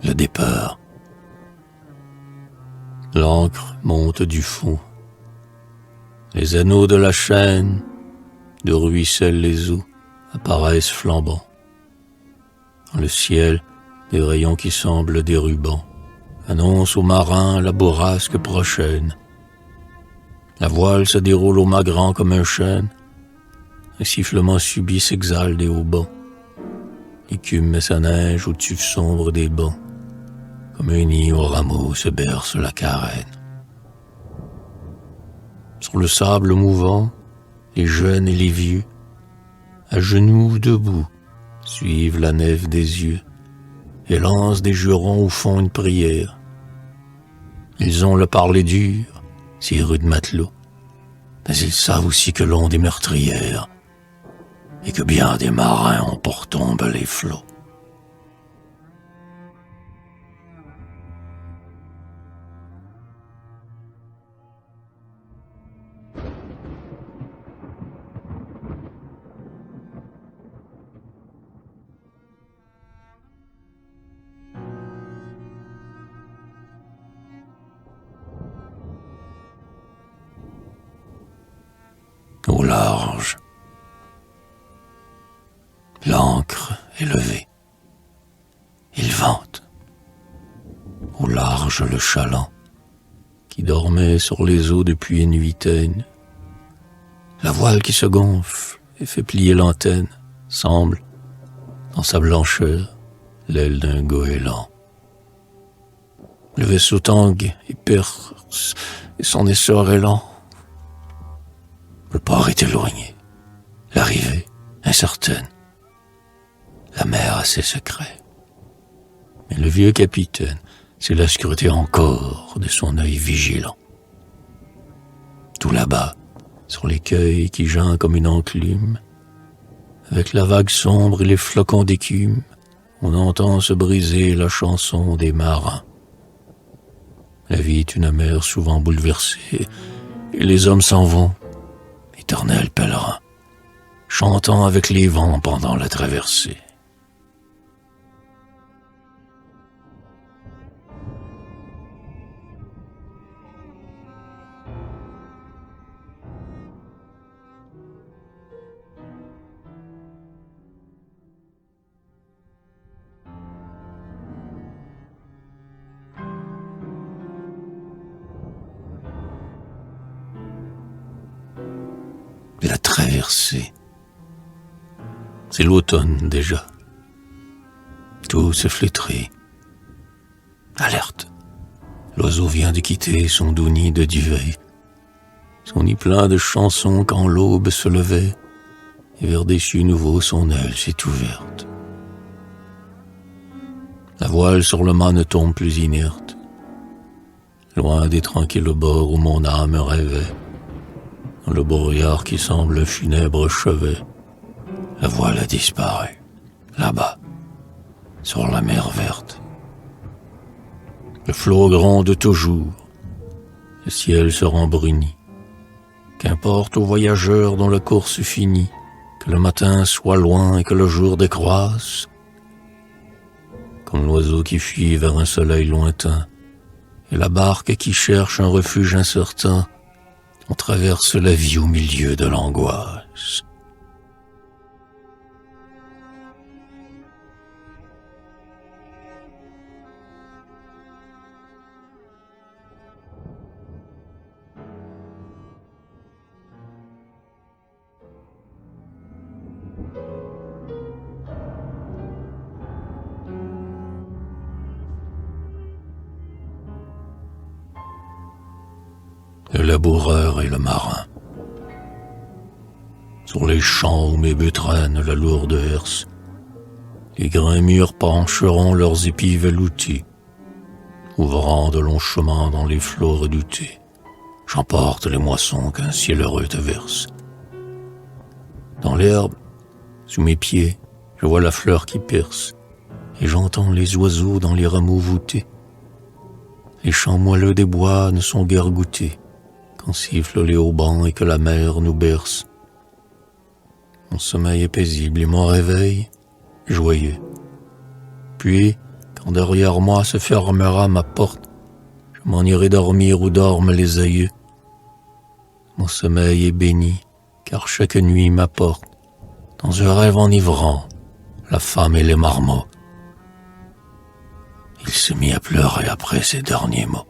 le départ. L'encre monte du fond. Les anneaux de la chaîne, de ruissellent les eaux, apparaissent flambants. Dans le ciel, des rayons qui semblent des rubans annoncent aux marins la bourrasque prochaine. La voile se déroule au mât grand comme un chêne. Un sifflement subit s'exhale des haubans. L'écume met sa neige aux tufs sombres des bancs. Comme un nid au rameau se berce la carène. Sur le sable mouvant, les jeunes et les vieux, à genoux ou debout, suivent la nef des yeux et lancent des jurons où font une prière. Ils ont le parler dur, ces rudes matelots, mais ils savent aussi que l'onde est meurtrière et que bien des marins ont pour tombe les flots. Au large, l'ancre est levée. Il vente. Au large, le chaland, qui dormait sur les eaux depuis une huitaine. La voile qui se gonfle et fait plier l'antenne semble, dans sa blancheur, l'aile d'un goéland. Le vaisseau tangue et perce, et son essor est lent. Le port est éloigné, l'arrivée incertaine. La mer a ses secrets. Mais le vieux capitaine sait la scruter encore de son œil vigilant. Tout là-bas, sur les queuils qui ginent comme une enclume, avec la vague sombre et les flocons d'écume, on entend se briser la chanson des marins. La vie est une mer souvent bouleversée, et les hommes s'en vont, éternels pèlerins, chantant avec les vents pendant la traversée. La traversée. C'est l'automne déjà. Tout s'est flétri. Alerte. L'oiseau vient de quitter son doux nid de duvet. Son nid plein de chansons quand l'aube se levait, et vers des cieux nouveaux son aile s'est ouverte. La voile sur le mât ne tombe plus inerte, loin des tranquilles bords où mon âme rêvait. Dans le brouillard qui semble un funèbre chevet, la voile a disparu, là-bas, sur la mer verte. Le flot gronde toujours, le ciel se rembrunit. Qu'importe aux voyageurs dont la course finit, que le matin soit loin et que le jour décroisse, comme l'oiseau qui fuit vers un soleil lointain, et la barque qui cherche un refuge incertain, on traverse la vie au milieu de l'angoisse. Le laboureur et le marin. Sur les champs où mes bœufs traînent la lourde herse, les grains mûrs pencheront leurs épis veloutés, ouvrant de longs chemins dans les flots redoutés. J'emporte les moissons qu'un ciel heureux te verse. Dans l'herbe, sous mes pieds, je vois la fleur qui perce, et j'entends les oiseaux dans les rameaux voûtés. Les chants moelleux des bois ne sont guère goûtés, quand sifflent les haubans et que la mer nous berce. Mon sommeil est paisible et mon réveil joyeux. Puis, quand quand derrière moi se fermera ma porte, je m'en irai dormir où dorment les aïeux. Mon sommeil est béni, car chaque nuit m'apporte, dans un rêve enivrant, la femme et les marmots. Il se mit à pleurer après ces derniers mots.